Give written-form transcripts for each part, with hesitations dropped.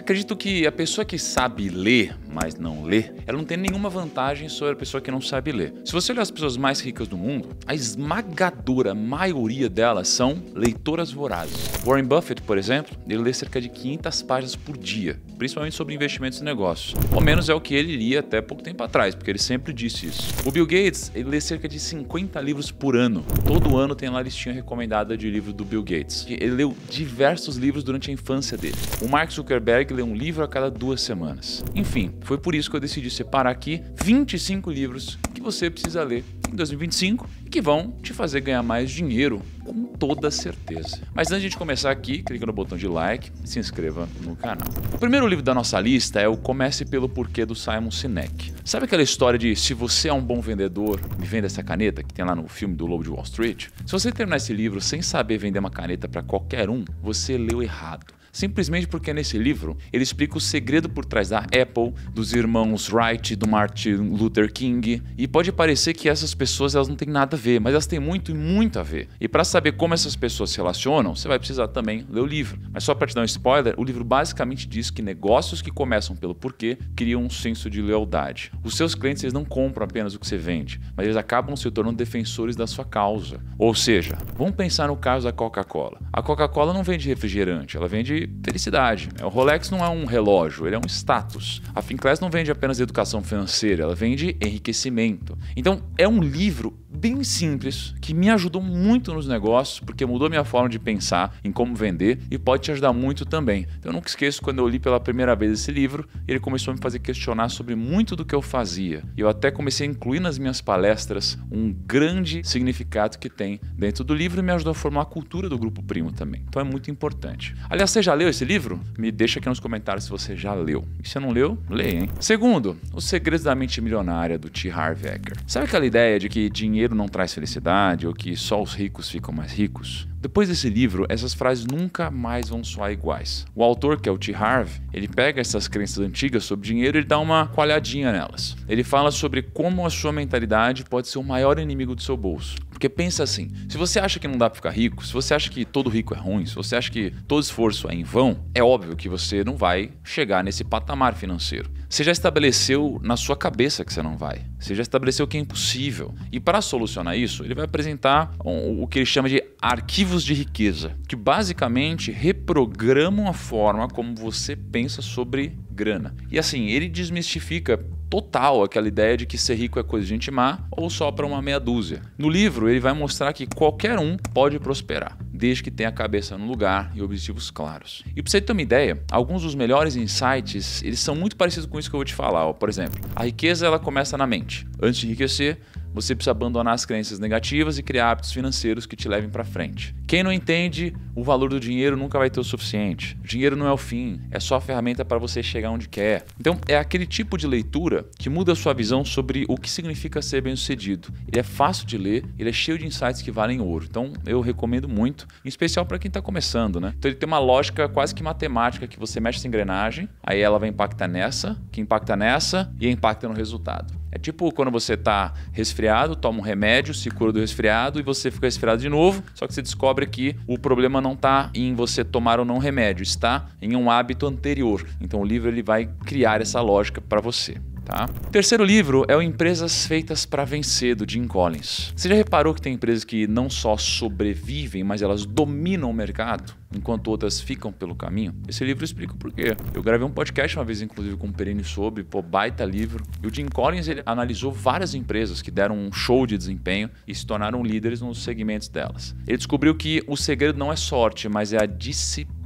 Acredito que a pessoa que sabe ler, mas não lê, ela não tem nenhuma vantagem sobre a pessoa que não sabe ler. Se você olhar as pessoas mais ricas do mundo, a esmagadora maioria delas são leitoras vorazes. Warren Buffett, por exemplo, ele lê cerca de 500 páginas por dia, principalmente sobre investimentos e negócios. Ao menos é o que ele lia até pouco tempo atrás, porque ele sempre disse isso. O Bill Gates, ele lê cerca de 50 livros por ano. Todo ano tem lá a listinha recomendada de livro do Bill Gates. Ele leu diversos livros durante a infância dele. O Mark Zuckerberg lê um livro a cada 2 semanas. Enfim, foi por isso que eu decidi separar aqui 25 livros que você precisa ler em 2025 e que vão te fazer ganhar mais dinheiro com toda certeza. Mas antes de começar aqui, clica no botão de like e se inscreva no canal. O primeiro livro da nossa lista é o Comece pelo Porquê, do Simon Sinek. Sabe aquela história de se você é um bom vendedor, me venda essa caneta que tem lá no filme do Lobo de Wall Street? Se você terminar esse livro sem saber vender uma caneta para qualquer um, você leu errado. Simplesmente porque nesse livro ele explica o segredo por trás da Apple, dos irmãos Wright, do Martin Luther King, e pode parecer que essas pessoas elas não têm nada a ver, mas elas têm muito e muito a ver. E para saber como essas pessoas se relacionam, você vai precisar também ler o livro. Mas só para te dar um spoiler, o livro basicamente diz que negócios que começam pelo porquê criam um senso de lealdade. Os seus clientes eles não compram apenas o que você vende, mas eles acabam se tornando defensores da sua causa. Ou seja, vamos pensar no caso da Coca-Cola. A Coca-Cola não vende refrigerante, ela vende felicidade. O Rolex não é um relógio, ele é um status. A Finclass não vende apenas educação financeira, ela vende enriquecimento. Então é um livro bem simples que me ajudou muito nos negócios, porque mudou minha forma de pensar em como vender e pode te ajudar muito também. Então eu nunca esqueço quando eu li pela primeira vez esse livro, ele começou a me fazer questionar sobre muito do que eu fazia. E eu até comecei a incluir nas minhas palestras um grande significado que tem dentro do livro e me ajudou a formar a cultura do Grupo Primo também. Então é muito importante. Aliás, você já leu esse livro? Me deixa aqui nos comentários se você já leu. E se não leu, leia, hein? Segundo, Os Segredos da Mente Milionária, do T. Harv Eker. Sabe aquela ideia de que dinheiro não traz felicidade ou que só os ricos ficam mais ricos? Depois desse livro, essas frases nunca mais vão soar iguais. O autor, que é o T. Harv, ele pega essas crenças antigas sobre dinheiro e dá uma coalhadinha nelas. Ele fala sobre como a sua mentalidade pode ser o maior inimigo do seu bolso. Porque pensa assim, se você acha que não dá para ficar rico, se você acha que todo rico é ruim, se você acha que todo esforço é em vão, é óbvio que você não vai chegar nesse patamar financeiro. Você já estabeleceu na sua cabeça que você não vai. Você já estabeleceu que é impossível. E para solucionar isso, ele vai apresentar o que ele chama de arquivos de riqueza, que basicamente reprogramam a forma como você pensa sobre grana. E assim, ele desmistifica total aquela ideia de que ser rico é coisa de gente má ou só para uma meia dúzia. No livro, ele vai mostrar que qualquer um pode prosperar, desde que tenha a cabeça no lugar e objetivos claros. E para você ter uma ideia, alguns dos melhores insights, eles são muito parecidos com isso que eu vou te falar. Por exemplo, a riqueza ela começa na mente. Antes de enriquecer, você precisa abandonar as crenças negativas e criar hábitos financeiros que te levem para frente. Quem não entende o valor do dinheiro nunca vai ter o suficiente. O dinheiro não é o fim, é só a ferramenta para você chegar onde quer. Então é aquele tipo de leitura que muda a sua visão sobre o que significa ser bem-sucedido. Ele é fácil de ler, ele é cheio de insights que valem ouro. Então eu recomendo muito, em especial para quem está começando, né? Então ele tem uma lógica quase que matemática que você mexe essa engrenagem, aí ela vai impactar nessa, que impacta nessa e impacta no resultado. É tipo quando você está resfriado, toma um remédio, se cura do resfriado e você fica resfriado de novo, só que você descobre que o problema não está em você tomar ou não remédio, está em um hábito anterior. Então o livro ele vai criar essa lógica para você. Tá? O terceiro livro é o Empresas Feitas para Vencer, do Jim Collins. Você já reparou que tem empresas que não só sobrevivem, mas elas dominam o mercado, enquanto outras ficam pelo caminho? Esse livro explica o porquê. Eu gravei um podcast uma vez, inclusive, com o Perini sobre, baita livro. E o Jim Collins ele analisou várias empresas que deram um show de desempenho e se tornaram líderes nos segmentos delas. Ele descobriu que o segredo não é sorte, mas é a disciplina.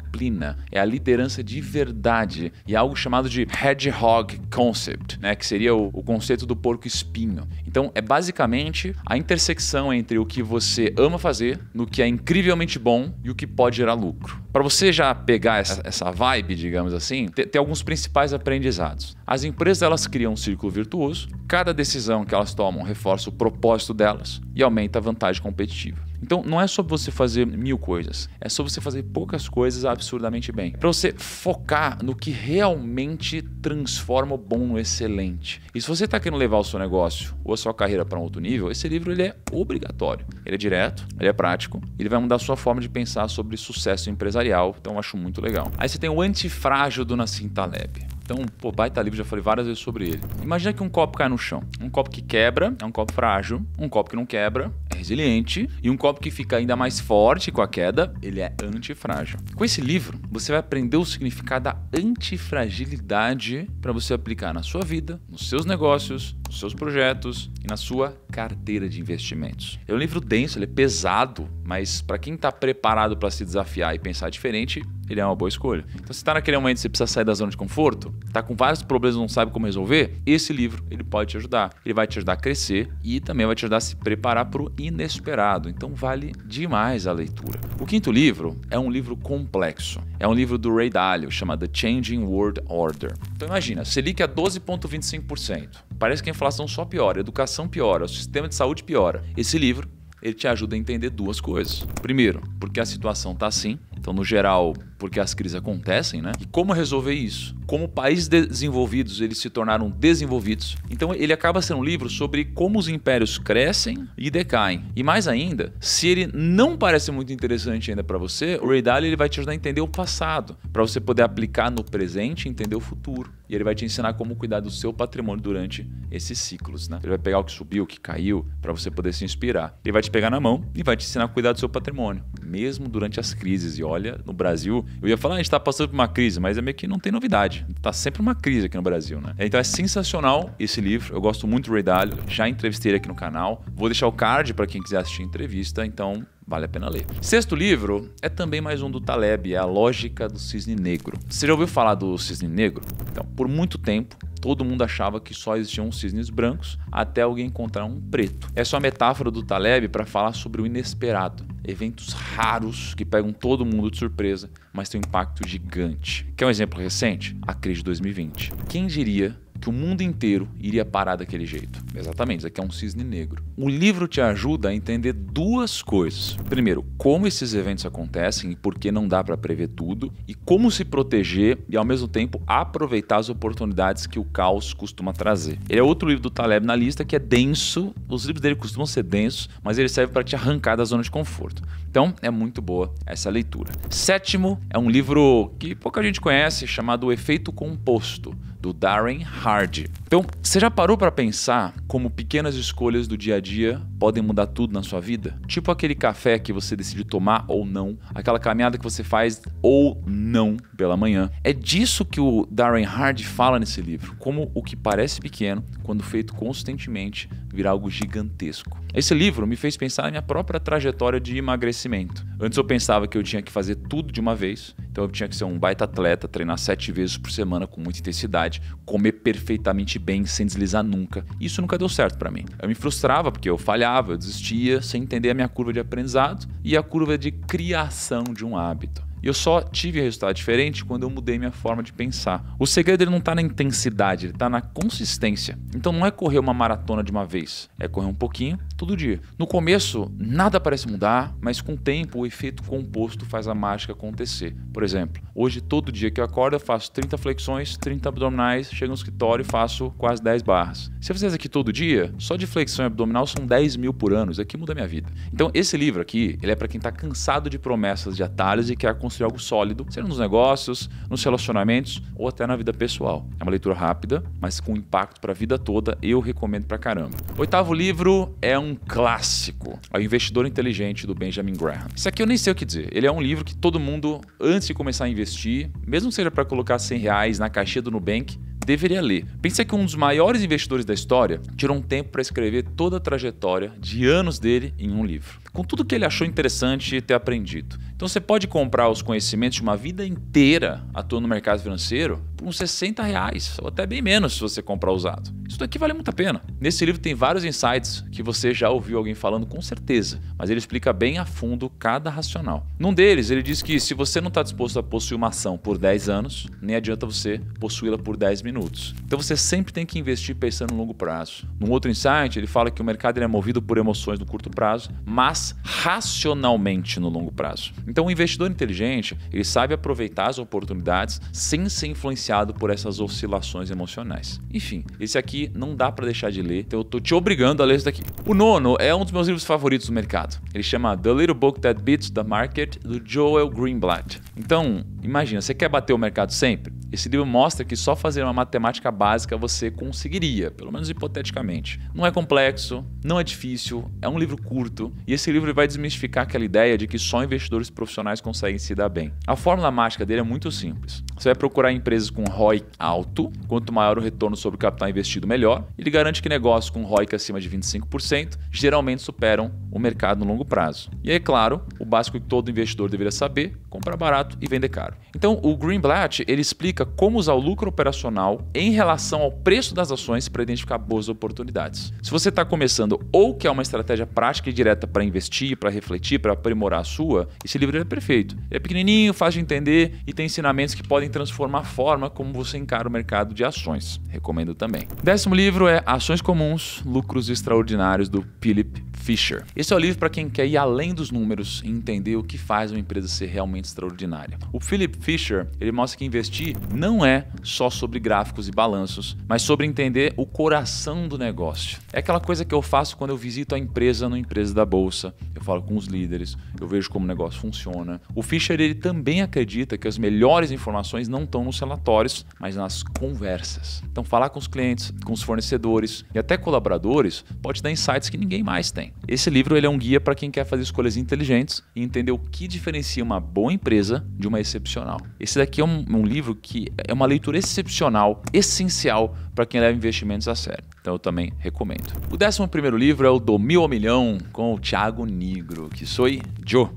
É a liderança de verdade e algo chamado de Hedgehog Concept, né, que seria o conceito do porco-espinho. Então é basicamente a intersecção entre o que você ama fazer, no que é incrivelmente bom e o que pode gerar lucro. Para você já pegar essa vibe, digamos assim, tem alguns principais aprendizados. As empresas elas criam um círculo virtuoso, cada decisão que elas tomam reforça o propósito delas e aumenta a vantagem competitiva. Então não é sobre você fazer 1000 coisas, é sobre você fazer poucas coisas absurdamente bem. Para você focar no que realmente transforma o bom no excelente. E se você está querendo levar o seu negócio ou a sua carreira para um outro nível, esse livro ele é obrigatório. Ele é direto, ele é prático, ele vai mudar a sua forma de pensar sobre sucesso empresarial, então eu acho muito legal. Aí você tem o Antifrágil do Nassim Taleb. Então, pô, baita livro, já falei várias vezes sobre ele. Imagina que um copo cai no chão. Um copo que quebra é um copo frágil, um copo que não quebra é resiliente, e um copo que fica ainda mais forte com a queda, ele é antifrágil. Com esse livro, você vai aprender o significado da antifragilidade para você aplicar na sua vida, nos seus negócios, nos seus projetos e na sua carteira de investimentos. É um livro denso, ele é pesado, mas para quem está preparado para se desafiar e pensar diferente, ele é uma boa escolha. Então, se está naquele momento que você precisa sair da zona de conforto, está com vários problemas e não sabe como resolver, esse livro ele pode te ajudar. Ele vai te ajudar a crescer e também vai te ajudar a se preparar para o inesperado. Então, vale demais a leitura. O quinto livro é um livro complexo. É um livro do Ray Dalio, chamado The Changing World Order. Então, imagina, Selic é 12,25%. Parece que a inflação só piora, a educação piora, o sistema de saúde piora. Esse livro ele te ajuda a entender duas coisas. Primeiro, porque a situação está assim. Então, no geral, porque as crises acontecem, né? E como resolver isso? Como países desenvolvidos eles se tornaram desenvolvidos. Então, ele acaba sendo um livro sobre como os impérios crescem e decaem. E mais ainda, se ele não parece muito interessante ainda para você, o Ray Dalio ele vai te ajudar a entender o passado, para você poder aplicar no presente e entender o futuro. E ele vai te ensinar como cuidar do seu patrimônio durante esses ciclos, né? Ele vai pegar o que subiu, o que caiu, para você poder se inspirar. Ele vai te pegar na mão e vai te ensinar a cuidar do seu patrimônio, mesmo durante as crises. E olha, no Brasil, eu ia falar, a gente está passando por uma crise, mas é meio que não tem novidade. Está sempre uma crise aqui no Brasil, né? Então é sensacional esse livro, eu gosto muito do Ray Dalio, já entrevistei ele aqui no canal. Vou deixar o card para quem quiser assistir a entrevista, então vale a pena ler. Sexto livro é também mais um do Taleb, é A Lógica do Cisne Negro. Você já ouviu falar do cisne negro? Então, por muito tempo, todo mundo achava que só existiam cisnes brancos até alguém encontrar um preto. Essa é uma metáfora do Taleb para falar sobre o inesperado. Eventos raros que pegam todo mundo de surpresa, mas tem um impacto gigante. Quer um exemplo recente? A crise de 2020. Quem diria que o mundo inteiro iria parar daquele jeito? Exatamente, isso aqui é um cisne negro. O livro te ajuda a entender duas coisas. Primeiro, como esses eventos acontecem e por que não dá para prever tudo, e como se proteger e ao mesmo tempo aproveitar as oportunidades que o caos costuma trazer. Ele é outro livro do Taleb na lista que é denso, os livros dele costumam ser densos, mas ele serve para te arrancar da zona de conforto. Então, é muito boa essa leitura. Sétimo, é um livro que pouca gente conhece, chamado O Efeito Composto, do Darren Hardy. Então, você já parou para pensar como pequenas escolhas do dia a dia podem mudar tudo na sua vida? Tipo aquele café que você decide tomar ou não, aquela caminhada que você faz ou não pela manhã. É disso que o Darren Hardy fala nesse livro, como o que parece pequeno, quando feito consistentemente, vira algo gigantesco. Esse livro me fez pensar na minha própria trajetória de emagrecimento. Antes eu pensava que eu tinha que fazer tudo de uma vez, então eu tinha que ser um baita atleta, treinar 7 vezes por semana com muita intensidade, comer perfeitamente bem, sem deslizar nunca. Isso nunca deu certo para mim. Eu me frustrava porque eu falhava, eu desistia, sem entender a minha curva de aprendizado e a curva de criação de um hábito. E eu só tive resultado diferente quando eu mudei minha forma de pensar. O segredo ele não está na intensidade, ele está na consistência. Então não é correr uma maratona de uma vez, é correr um pouquinho todo dia. No começo, nada parece mudar, mas com o tempo o efeito composto faz a mágica acontecer. Por exemplo, hoje todo dia que eu acordo eu faço 30 flexões, 30 abdominais, chego no escritório e faço quase 10 barras. Se eu fizer isso aqui todo dia, só de flexão e abdominal são 10 mil por ano, isso aqui muda a minha vida. Então esse livro aqui, ele é para quem está cansado de promessas de atalhos e quer construir algo sólido, seja nos negócios, nos relacionamentos ou até na vida pessoal. É uma leitura rápida, mas com impacto para a vida toda, eu recomendo pra caramba. Oitavo livro é um clássico, é O Investidor Inteligente, do Benjamin Graham. Isso aqui eu nem sei o que dizer, ele é um livro que todo mundo, antes de começar a investir, mesmo que seja para colocar R$100 na caixinha do Nubank, deveria ler. Pensa que um dos maiores investidores da história tirou um tempo para escrever toda a trajetória de anos dele em um livro, com tudo que ele achou interessante ter aprendido. Então você pode comprar os conhecimentos de uma vida inteira atuando no mercado financeiro por uns R$60, ou até bem menos se você comprar usado. Isso daqui vale muito a pena. Nesse livro tem vários insights que você já ouviu alguém falando com certeza, mas ele explica bem a fundo cada racional. Num deles, ele diz que se você não está disposto a possuir uma ação por 10 anos, nem adianta você possuí-la por 10 minutos. Então você sempre tem que investir pensando no longo prazo. Num outro insight, ele fala que o mercado é movido por emoções no curto prazo, mas racionalmente no longo prazo. Então o investidor inteligente, ele sabe aproveitar as oportunidades sem ser influenciado por essas oscilações emocionais. Enfim, esse aqui aqui não dá pra deixar de ler, então eu tô te obrigando a ler isso daqui. O nono é um dos meus livros favoritos do mercado. Ele chama The Little Book That Beats the Market, do Joel Greenblatt. Então, imagina, você quer bater o mercado sempre? Esse livro mostra que só fazer uma matemática básica você conseguiria, pelo menos hipoteticamente. Não é complexo, não é difícil, é um livro curto e esse livro vai desmistificar aquela ideia de que só investidores profissionais conseguem se dar bem. A fórmula mágica dele é muito simples. Você vai procurar empresas com ROI alto, quanto maior o retorno sobre o capital investido, melhor. Ele garante que negócios com ROI acima de 25% geralmente superam o mercado no longo prazo. E é claro, o básico que todo investidor deveria saber: comprar barato e vender caro. Então, o Greenblatt, ele explica como usar o lucro operacional em relação ao preço das ações para identificar boas oportunidades. Se você está começando ou quer uma estratégia prática e direta para investir, para refletir, para aprimorar a sua, esse livro é perfeito. Ele é pequenininho, fácil de entender e tem ensinamentos que podem transformar a forma como você encara o mercado de ações. Recomendo também. 10º livro é Ações Comuns, Lucros Extraordinários, do Philip Fisher. Esse é o livro para quem quer ir além dos números e entender o que faz uma empresa ser realmente extraordinária. O Philip Fisher, ele mostra que investir não é só sobre gráficos e balanços, mas sobre entender o coração do negócio. É aquela coisa que eu faço quando eu visito a empresa no Empresa da Bolsa, eu falo com os líderes, eu vejo como o negócio funciona. O Fisher, ele também acredita que as melhores informações não estão nos relatórios, mas nas conversas. Então, falar com os clientes, com os fornecedores e até colaboradores pode dar insights que ninguém mais tem. Esse livro, ele é um guia para quem quer fazer escolhas inteligentes e entender o que diferencia uma boa empresa de uma excepcional. Esse daqui é um livro que é uma leitura excepcional, essencial para quem leva investimentos a sério. Então eu também recomendo. O 11º livro é o Do Mil ao Milhão, com o Thiago Nigro, que sou eu.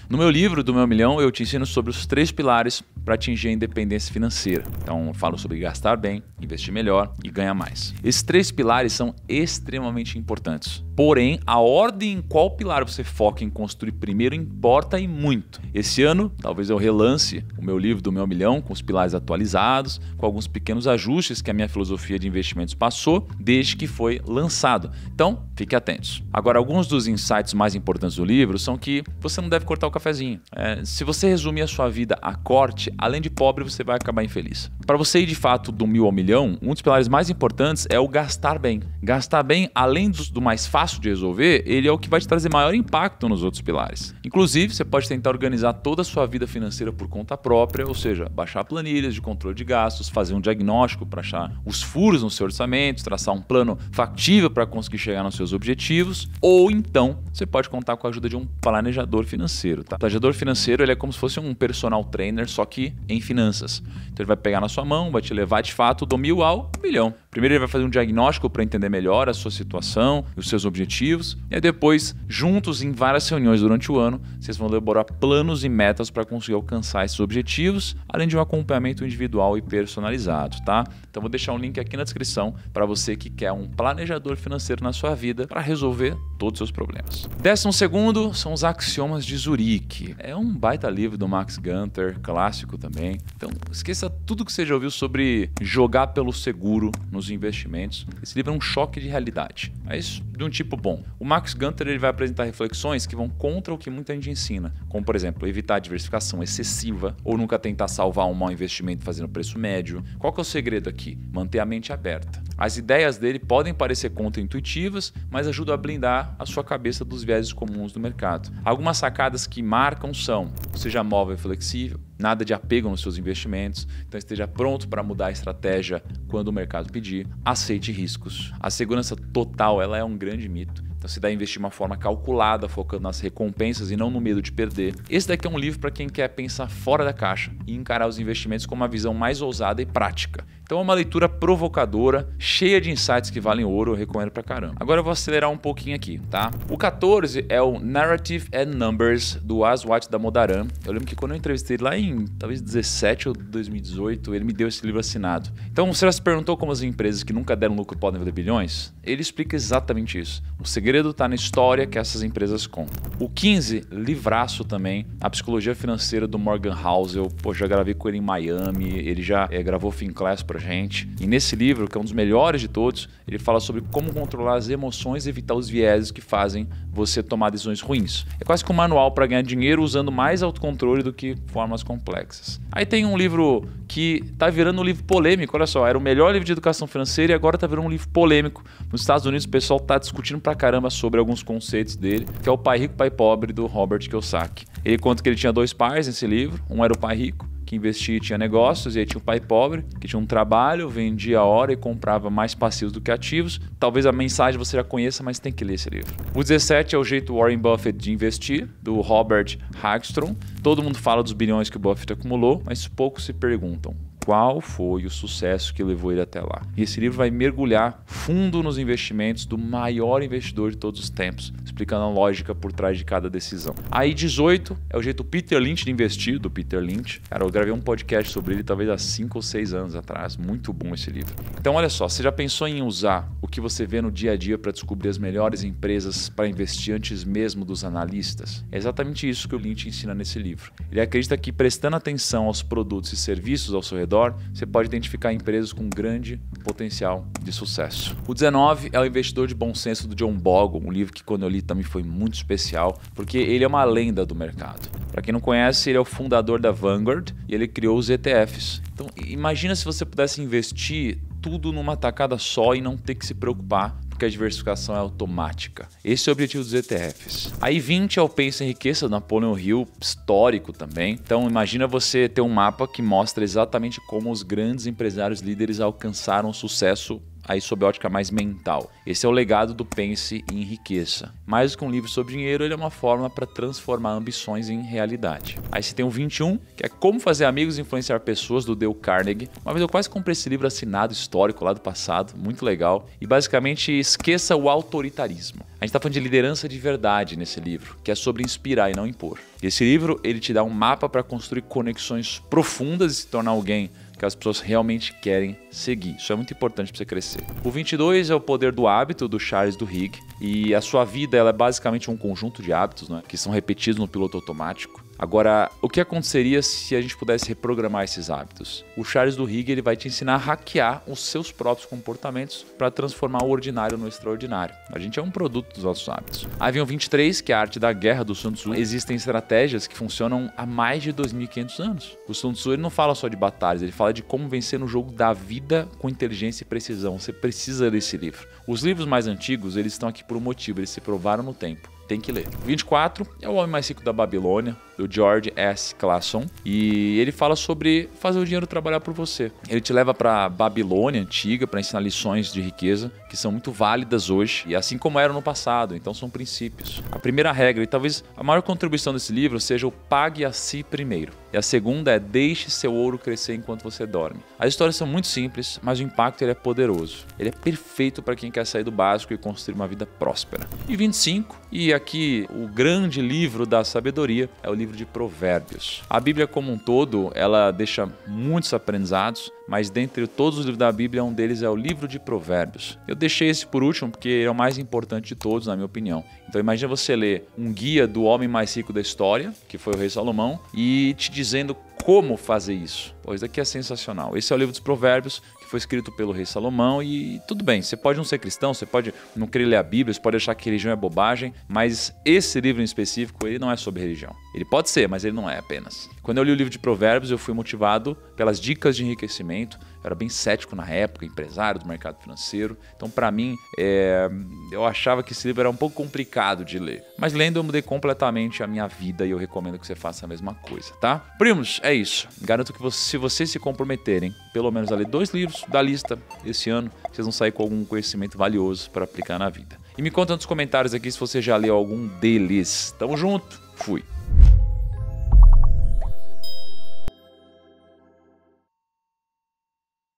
No meu livro, Do Meu Milhão, eu te ensino sobre os 3 pilares para atingir a independência financeira. Então, eu falo sobre gastar bem, investir melhor e ganhar mais. Esses 3 pilares são extremamente importantes. Porém, a ordem em qual pilar você foca em construir primeiro importa e muito. Esse ano, talvez eu relance o meu livro Do Meu Milhão com os pilares atualizados, com alguns pequenos ajustes que a minha filosofia de investimentos passou desde que foi lançado. Então, fique atentos. Agora, alguns dos insights mais importantes do livro são que você não deve cortar o cafezinho. Se você resumir a sua vida a corte, além de pobre, você vai acabar infeliz. Para você ir de fato do 1000 ao milhão, um dos pilares mais importantes é o gastar bem. Gastar bem, além do mais fácil de resolver, ele é o que vai te trazer maior impacto nos outros pilares. Inclusive, você pode tentar organizar toda a sua vida financeira por conta própria, ou seja, baixar planilhas de controle de gastos, fazer um diagnóstico para achar os furos no seu orçamento, traçar um plano factível para conseguir chegar nos seus objetivos, ou então você pode contar com a ajuda de um planejador financeiro. Tá? O planejador financeiro, ele é como se fosse um personal trainer, só que em finanças. Então ele vai pegar na sua mão, vai te levar de fato do 1000 ao milhão. Primeiro ele vai fazer um diagnóstico para entender melhor a sua situação e os seus objetivos, e aí depois, juntos em várias reuniões durante o ano, vocês vão elaborar planos e metas para conseguir alcançar esses objetivos, além de um acompanhamento individual e personalizado, tá? Então vou deixar um link aqui na descrição para você que quer um planejador financeiro na sua vida para resolver todos os seus problemas. 12º são os Axiomas de Zurique. É um baita livro do Max Gunther, clássico também. Então esqueça tudo que você já ouviu sobre jogar pelo seguro nos investimentos. Esse livro é um choque de realidade, mas de um tipo bom. O Max Gunther, ele vai apresentar reflexões que vão contra o que muita gente ensina, como por exemplo, evitar a diversificação excessiva ou nunca tentar salvar um mau investimento fazendo preço médio. Qual que é o segredo aqui? Manter a mente aberta. As ideias dele podem parecer contra-intuitivas, mas ajudam a blindar a sua cabeça dos vieses comuns do mercado. Algumas sacadas que marcam são: seja móvel e flexível, nada de apego nos seus investimentos, então esteja pronto para mudar a estratégia quando o mercado pedir, aceite riscos. A segurança total, ela é um grande mito. Então se dá a investir de uma forma calculada, focando nas recompensas e não no medo de perder. Esse daqui é um livro para quem quer pensar fora da caixa e encarar os investimentos com uma visão mais ousada e prática. Então é uma leitura provocadora, cheia de insights que valem ouro, eu recomendo pra caramba. Agora eu vou acelerar um pouquinho aqui, tá? O 14 é o Narrative and Numbers, do Aswath Damodaran. Eu lembro que quando eu entrevistei ele lá em talvez 17 ou 2018, ele me deu esse livro assinado. Então você já se perguntou como as empresas que nunca deram lucro podem valer bilhões? Ele explica exatamente isso. O segredo está na história que essas empresas contam. O 15, livraço também, A Psicologia Financeira, do Morgan Housel. Pô, já gravei com ele em Miami, ele já gravou Finclass pra gente. E nesse livro, que é um dos melhores de todos, ele fala sobre como controlar as emoções e evitar os vieses que fazem você tomar decisões ruins. É quase que um manual para ganhar dinheiro usando mais autocontrole do que formas complexas. Aí tem um livro que tá virando um livro polêmico, olha só, era o melhor livro de educação financeira e agora tá virando um livro polêmico. Nos Estados Unidos o pessoal tá discutindo pra caramba sobre alguns conceitos dele, que é o Pai Rico, Pai Pobre, do Robert Kiyosaki. Ele conta que ele tinha 2 pais nesse livro, um era o pai rico, que investia e tinha negócios, e aí tinha o pai pobre, que tinha um trabalho, vendia a hora e comprava mais passivos do que ativos. Talvez a mensagem você já conheça, mas tem que ler esse livro. O 17 é o jeito Warren Buffett de investir, do Robert Hagstrom. Todo mundo fala dos bilhões que o Buffett acumulou, mas poucos se perguntam qual foi o sucesso que levou ele até lá. E esse livro vai mergulhar fundo nos investimentos do maior investidor de todos os tempos, explicando a lógica por trás de cada decisão. Aí 18 é o jeito Peter Lynch de investir, do Peter Lynch. Cara, eu gravei um podcast sobre ele talvez há 5 ou 6 anos atrás. Muito bom esse livro. Então olha só, você já pensou em usar o que você vê no dia a dia para descobrir as melhores empresas para investir antes mesmo dos analistas? É exatamente isso que o Lynch ensina nesse livro. Ele acredita que prestando atenção aos produtos e serviços ao seu redor, você pode identificar empresas com grande potencial de sucesso. O 19 é o Investidor de Bom Senso, do John Bogle, um livro que quando eu li também foi muito especial, porque ele é uma lenda do mercado. Para quem não conhece, ele é o fundador da Vanguard e ele criou os ETFs. Então imagina se você pudesse investir tudo numa tacada só e não ter que se preocupar, porque a diversificação é automática. Esse é o objetivo dos ETFs. Aí 20 é o Pense e Enriqueça, do Napoleon Hill, histórico também. Então imagina você ter um mapa que mostra exatamente como os grandes empresários líderes alcançaram sucesso aí sob a ótica mais mental. Esse é o legado do Pense e Enriqueça. Mais do que um livro sobre dinheiro, ele é uma forma para transformar ambições em realidade. Aí você tem o 21, que é Como Fazer Amigos e Influenciar Pessoas, do Dale Carnegie. Uma vez eu quase comprei esse livro assinado, histórico, lá do passado, muito legal. E basicamente esqueça o autoritarismo. A gente está falando de liderança de verdade nesse livro, que é sobre inspirar e não impor. E esse livro, ele te dá um mapa para construir conexões profundas e se tornar alguém que as pessoas realmente querem seguir. Isso é muito importante para você crescer. O 22 é o Poder do Hábito, do Charles Duhigg. E a sua vida ela é basicamente um conjunto de hábitos, né, que são repetidos no piloto automático. Agora, o que aconteceria se a gente pudesse reprogramar esses hábitos? O Charles Duhigg ele vai te ensinar a hackear os seus próprios comportamentos para transformar o ordinário no extraordinário. A gente é um produto dos nossos hábitos. Aí vem o 23, que é a arte da guerra, do Sun Tzu. Existem estratégias que funcionam há mais de 2.500 anos. O Sun Tzu ele não fala só de batalhas, ele fala de como vencer no jogo da vida com inteligência e precisão. Você precisa desse livro. Os livros mais antigos, eles estão aqui por um motivo, eles se provaram no tempo. Tem que ler. 24 é O Homem Mais Rico da Babilônia, do George S. Clason. E ele fala sobre fazer o dinheiro trabalhar por você. Ele te leva para a Babilônia antiga para ensinar lições de riqueza que são muito válidas hoje, e assim como eram no passado. Então são princípios. A primeira regra, e talvez a maior contribuição desse livro, seja o pague a si primeiro. E a segunda é deixe seu ouro crescer enquanto você dorme. As histórias são muito simples, mas o impacto ele é poderoso. Ele é perfeito para quem quer sair do básico e construir uma vida próspera. E 25, e aqui o grande livro da sabedoria, é o livro de Provérbios. A Bíblia como um todo, ela deixa muitos aprendizados, mas dentre todos os livros da Bíblia, um deles é o livro de Provérbios. Eu deixei esse por último porque é o mais importante de todos, na minha opinião. Então imagina você ler um guia do homem mais rico da história, que foi o rei Salomão, e te dizendo como fazer isso. Pô, isso daqui é sensacional. Esse é o livro dos Provérbios, que foi escrito pelo rei Salomão, e tudo bem, você pode não ser cristão, você pode não querer ler a Bíblia, você pode achar que religião é bobagem, mas esse livro em específico, ele não é sobre religião. Ele pode ser, mas ele não é apenas. Quando eu li o livro de Provérbios, eu fui motivado pelas dicas de enriquecimento. Eu era bem cético na época, empresário do mercado financeiro. Então, para mim, eu achava que esse livro era um pouco complicado de ler. Mas lendo, eu mudei completamente a minha vida e eu recomendo que você faça a mesma coisa, tá? Primos, é isso. Garanto que se vocês se comprometerem, pelo menos a ler 2 livros da lista esse ano, vocês vão sair com algum conhecimento valioso para aplicar na vida. E me conta nos comentários aqui se você já leu algum deles. Tamo junto, fui!